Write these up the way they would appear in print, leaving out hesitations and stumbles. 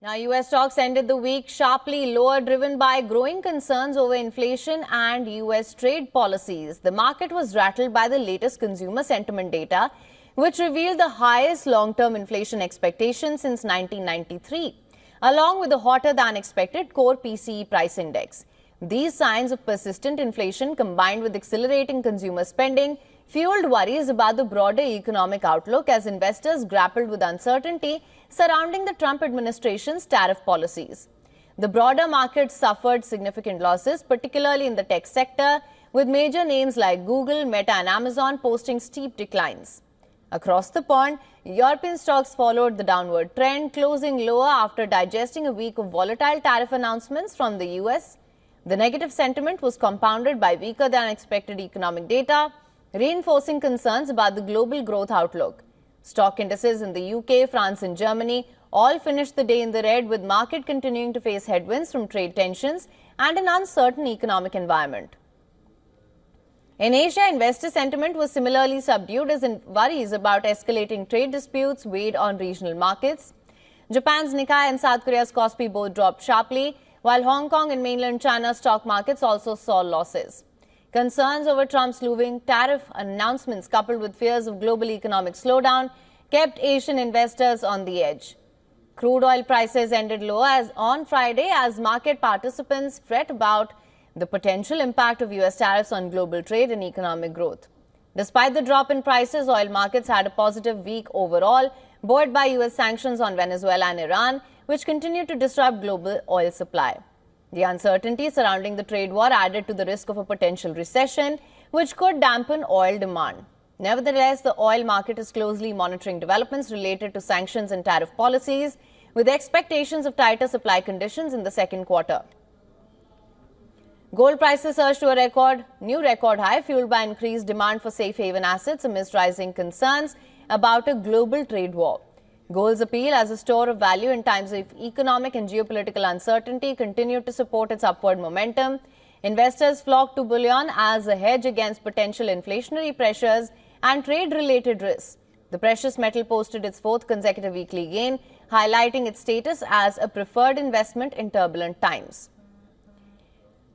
Now, US stocks ended the week sharply lower, driven by growing concerns over inflation and US trade policies. The market was rattled by the latest consumer sentiment data, which revealed the highest long-term inflation expectation since 1993, along with the hotter-than-expected core PCE price index. These signs of persistent inflation, combined with accelerating consumer spending, fueled worries about the broader economic outlook as investors grappled with uncertainty surrounding the Trump administration's tariff policies. The broader market suffered significant losses, particularly in the tech sector, with major names like Google, Meta and Amazon posting steep declines. Across the pond, European stocks followed the downward trend, closing lower after digesting a week of volatile tariff announcements from the US. The negative sentiment was compounded by weaker-than-expected economic data, reinforcing concerns about the global growth outlook. Stock indices in the UK, France and Germany all finished the day in the red, with market continuing to face headwinds from trade tensions and an uncertain economic environment. In Asia, investor sentiment was similarly subdued as worries about escalating trade disputes weighed on regional markets. Japan's Nikkei and South Korea's Kospi both dropped sharply, while Hong Kong and mainland China stock markets also saw losses. Concerns over Trump's looming tariff announcements, coupled with fears of global economic slowdown, kept Asian investors on the edge. Crude oil prices ended lower on Friday as market participants fret about the potential impact of US tariffs on global trade and economic growth. Despite the drop in prices, oil markets had a positive week overall, buoyed by US sanctions on Venezuela and Iran, which continue to disrupt global oil supply. The uncertainty surrounding the trade war added to the risk of a potential recession, which could dampen oil demand. Nevertheless, the oil market is closely monitoring developments related to sanctions and tariff policies, with expectations of tighter supply conditions in the second quarter. Gold prices surged to a new record high, fueled by increased demand for safe haven assets amidst rising concerns about a global trade war. Gold's appeal as a store of value in times of economic and geopolitical uncertainty continued to support its upward momentum. Investors flocked to bullion as a hedge against potential inflationary pressures and trade-related risks. The precious metal posted its fourth consecutive weekly gain, highlighting its status as a preferred investment in turbulent times.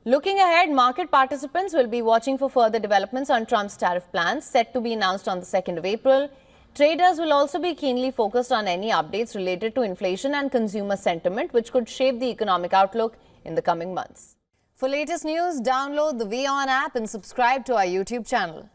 Looking ahead, market participants will be watching for further developments on Trump's tariff plans, set to be announced on the 2nd of April. Traders will also be keenly focused on any updates related to inflation and consumer sentiment, which could shape the economic outlook in the coming months. For latest news, download the WION app and subscribe to our YouTube channel.